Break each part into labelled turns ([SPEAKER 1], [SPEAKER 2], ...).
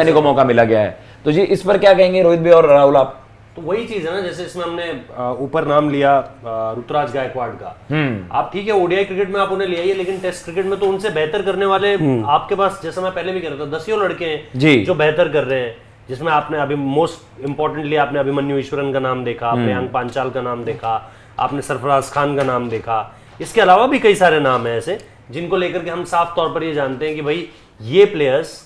[SPEAKER 1] को मौका मिला गया है। तो जी इस पर क्या कहेंगे रोहित भाई और राहुल आप?
[SPEAKER 2] तो वही चीज है ना, जैसे इसमें हमने ऊपर नाम लिया ऋतुराज गायकवाड़ का। आप ठीक है ओडीआई क्रिकेट में आप उन्हें ले आइए, लेकिन टेस्ट क्रिकेट में तो उनसे बेहतर करने वाले आपके पास, जैसा मैं पहले भी कह रहा था, 10 लड़के हैं जो बेहतर कर रहे हैं। जिसमें आपने अभी मोस्ट इंपॉर्टेंटली आपने अभिमन्यु ईश्वरन का नाम देखा, आपने अंग पांचाल का नाम देखा, आपने सरफराज खान का नाम देखा। इसके अलावा भी कई सारे नाम हैं ऐसे जिनको लेकर के हम साफ तौर पर ये जानते हैं कि भाई ये प्लेयर्स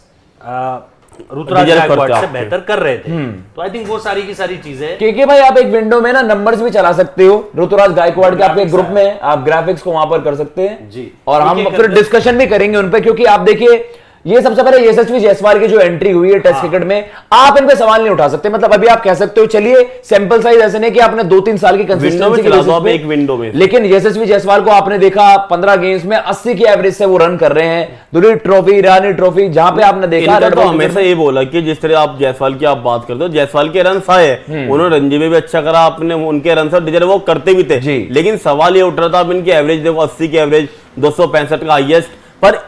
[SPEAKER 2] ऋतुराज गायकवाड़ से बेहतर कर रहे थे। तो आई थिंक वो सारी की सारी चीजें
[SPEAKER 1] के भाई आप एक विंडो में ना नंबर्स भी चला सकते हो ऋतुराज गायकवाड़ के, आपके ग्रुप में आप ग्राफिक्स को वहां पर कर सकते हैं
[SPEAKER 2] जी,
[SPEAKER 1] और हम फिर डिस्कशन भी करेंगे उन पे, क्योंकि आप देखिए ये सबसे पहले यशस्वी जायसवाल की जो एंट्री हुई है टेस्ट क्रिकेट में, आप इन पे सवाल नहीं उठा सकते। मतलब अभी आप कह सकते हो चलिए सैंपल साइज ऐसे नहीं कि आपने 2-3 साल की कंसिस्टेंसी
[SPEAKER 3] एक विंडो में,
[SPEAKER 1] लेकिन यशस्वी जायसवाल को आपने देखा 15 गेम्स में 80 की एवरेज से वो रन कर रहे हैं। दुलीप ट्रॉफी, ईरानी ट्रॉफी, जहां पे आपने देखा
[SPEAKER 3] तो हमेशा ये बोला कि जिस तरह आप जायसवाल की आप बात करते हो, जायसवाल के रन आए, उन्होंने रणजी में भी अच्छा करा, आपने उनके रन डिजर्व वो करते भी थे, लेकिन सवाल ये उठ रहा था आप इनकी एवरेज देखो, 80 की एवरेज, 265 का हाईएस्ट, पर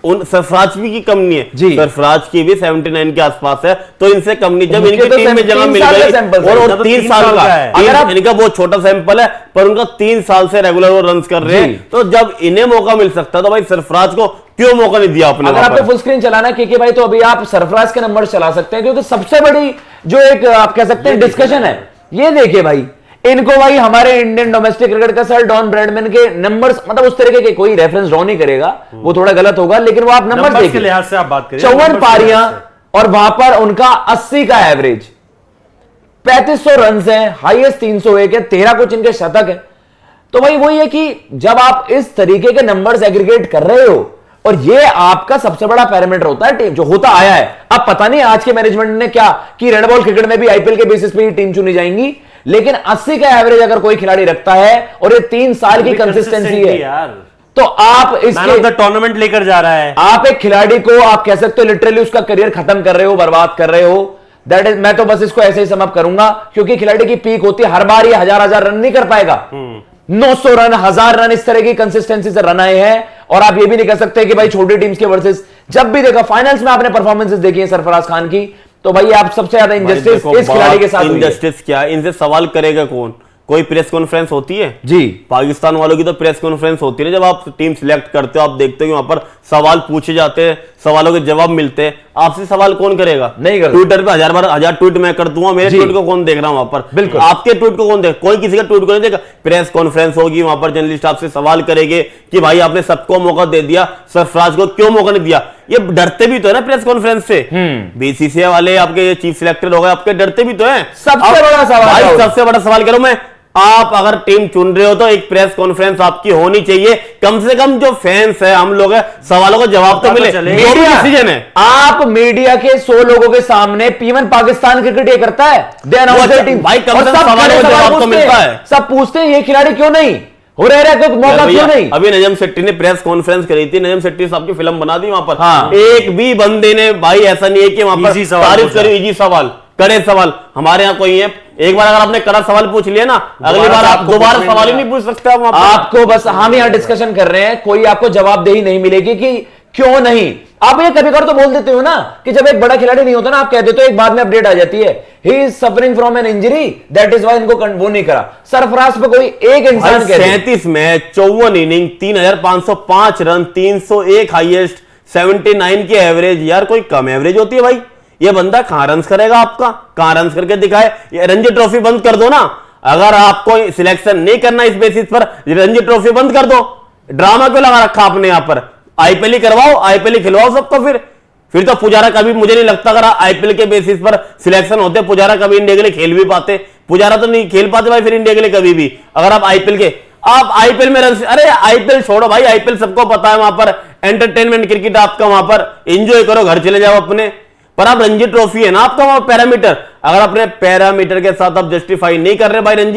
[SPEAKER 3] उन सरफराज की कम नहीं है, सरफराज की भी 79 के आसपास है, तो इनसे कम नहीं। जब इनकी टीम में जगह मिल गई और 3 साल का है, इनका बहुत छोटा सैंपल है, पर उनका 3 साल से रेगुलर वो रन कर रहे हैं, तो जब इन्हें मौका मिल सकता तो भाई सरफराज को क्यों मौका नहीं दिया आपने?
[SPEAKER 1] अगर आपको फुल स्क्रीन चलाना है भाई, तो अभी आप सरफराज के नंबर चला सकते हैं, क्योंकि सबसे बड़ी जो एक आप कह सकते हैं डिस्कशन है, ये देखिए भाई इनको भाई हमारे इंडियन डोमेस्टिक क्रिकेट का सर डॉन ब्रैडमैन के नंबर्स, मतलब उस तरीके के कोई रेफरेंस ड्रॉ नहीं करेगा, वो थोड़ा गलत होगा, लेकिन वो आप नंबर देखिए,
[SPEAKER 2] के लिहाज से आप बात करिए
[SPEAKER 1] 54 पारियां और वहां पर उनका 80 का एवरेज, 3500 रन है, हाईएस्ट 301 है, 13 कुछ इनके शतक है। तो भाई वही है कि जब आप इस तरीके के नंबर्स एग्रीगेट कर रहे हो, और ये आपका सबसे बड़ा पैरामीटर होता है टीम, जो होता आया है। अब पता नहीं आज के मैनेजमेंट ने क्या कि रेड बॉल क्रिकेट में भी आईपीएल के बेसिस पे ही टीम चुनी जाएंगी, लेकिन 80 का एवरेज अगर कोई खिलाड़ी रखता है और ये 3 साल की कंसिस्टेंसी है यार, तो आप इसके
[SPEAKER 2] टूर्नामेंट लेकर जा रहा है।
[SPEAKER 1] आप एक खिलाड़ी को आप कह सकते हो लिटरली उसका करियर खत्म कर रहे हो, बर्बाद कर रहे हो। दैट इज, मैं तो बस इसको ऐसे ही समअप करूंगा, क्योंकि खिलाड़ी की पीक होती है, हर बार ये हजार रन नहीं कर पाएगा। 900 रन, 1000 रन, इस तरह की कंसिस्टेंसी से रन आए हैं। और आप ये भी नहीं कह सकते कि भाई छोटी टीम्स के वर्सेस, जब भी देखा फाइनल्स में आपने परफॉर्मेंसेस देखी है सरफराज खान की, तो भाई आप सबसे ज्यादा इंजस्टिस इस खिलाड़ी के साथ हुई है।
[SPEAKER 3] इंजस्टिस क्या, इनसे सवाल करेगा कौन? कोई प्रेस कॉन्फ्रेंस होती है
[SPEAKER 1] जी,
[SPEAKER 3] पाकिस्तान वालों की तो प्रेस कॉन्फ्रेंस होती है, जब आप टीम सिलेक्ट करते हो, आप देखते हो वहां पर सवाल पूछे जाते हैं, सवालों के जवाब मिलते हैं, आपसे सवाल कौन करेगा?
[SPEAKER 1] नहीं कर,
[SPEAKER 3] ट्विटर पे 1000 ट्वीट मैं कर दूंगा, मेरे ट्वीट को कौन देख रहा है वहां पर?
[SPEAKER 1] बिल्कुल,
[SPEAKER 3] आपके ट्वीट को कौन देख, कोई किसी का ट्वीट को नहीं देगा। प्रेस कॉन्फ्रेंस होगी, वहां पर जर्नलिस्ट आपसे सवाल करेंगे कि भाई आपने सबको मौका दे दिया, सरफराज को क्यों मौका नहीं दिया? ये डरते भी तो है ना प्रेस कॉन्फ्रेंस से, बीसीसीआई वाले आपके ये चीफ सिलेक्टर हो गए, आपके डरते भी तो है।
[SPEAKER 1] सबसे बड़ा सवाल,
[SPEAKER 3] सबसे बड़ा सवाल करूं मैं, आप अगर टीम चुन रहे हो तो एक प्रेस कॉन्फ्रेंस आपकी होनी चाहिए, कम से कम जो फैंस है, हम लोग हैं, सवालों का जवाब तो मिले।
[SPEAKER 1] मीडिया डिसीजन है, आप मीडिया के 100 लोगों के सामने पीवन पाकिस्तान क्रिकेट ये करता है,
[SPEAKER 3] भाई कम से कम सवालों का जवाब तो मिलता है।
[SPEAKER 1] सब पूछते हैं ये खिलाड़ी क्यों नहीं हो रहा है, मौका क्यों नहीं?
[SPEAKER 3] अभी नजम शेट्टी ने प्रेस कॉन्फ्रेंस करी थी, नजम शेट्टी साहब की फिल्म बना दी वहां पर। हाँ। एक भी बंदे ने भाई ऐसा नहीं है कि वहां पर तारीफ करी, इजी सवाल, कड़े सवाल हमारे यहाँ कोई है। एक बार अगर आपने कड़ा सवाल पूछ लिया ना, अगली बार आप दोबारा सवाल ही नहीं पूछ सकते।
[SPEAKER 1] आपको बस हम यहाँ डिस्कशन कर रहे हैं, कोई आपको जवाबदेही नहीं मिलेगी कि क्यों नहीं। आप ये कभी कर तो बोल देते हो ना कि जब एक बड़ा खिलाड़ी नहीं होता ना, आप कह देते हो, एक बाद में अपडेट आ जाती है he is suffering from an injury, that is why इनको वो नहीं करा। सरफराज पे कोई एक इंसान
[SPEAKER 3] 37 मैच, 54 इनिंग, 3505 रन, 301 हाईएस्ट, 79 की एवरेज, यार कोई कम एवरेज होती है भाई? ये बंदा कहां रन करेगा आपका, कहां रन करके दिखाए? ये रणजी ट्रॉफी बंद कर दो ना, अगर आपको सिलेक्शन नहीं करना इस बेसिस पर, रणजी ट्रॉफी बंद कर दो। ड्रामा क्यों लगा रखा आपने यहां पर? आईपीएल ही करवाओ, आईपीएल ही खिलवाओ सबको। फिर तो पुजारा कभी, मुझे नहीं लगता अगर आईपीएल के बेसिस पर सिलेक्शन होते, पुजारा कभी इंडिया के लिए खेल भी पाते। पुजारा तो नहीं खेल पाते भाई फिर इंडिया के लिए कभी भी। अगर आप आईपीएल में रन, अरे आईपीएल छोड़ो भाई, आईपीएल सबको पता है, वहां पर एंटरटेनमेंट क्रिकेट आपका, वहां पर एंजॉय करो, घर चले जाओ अपने। पर आप रणजी ट्रॉफी है ना आपका वहां पैरामीटर, अगर अपने पैरामीटर के साथ आप जस्टिफाई नहीं कर रहे भाई रणजी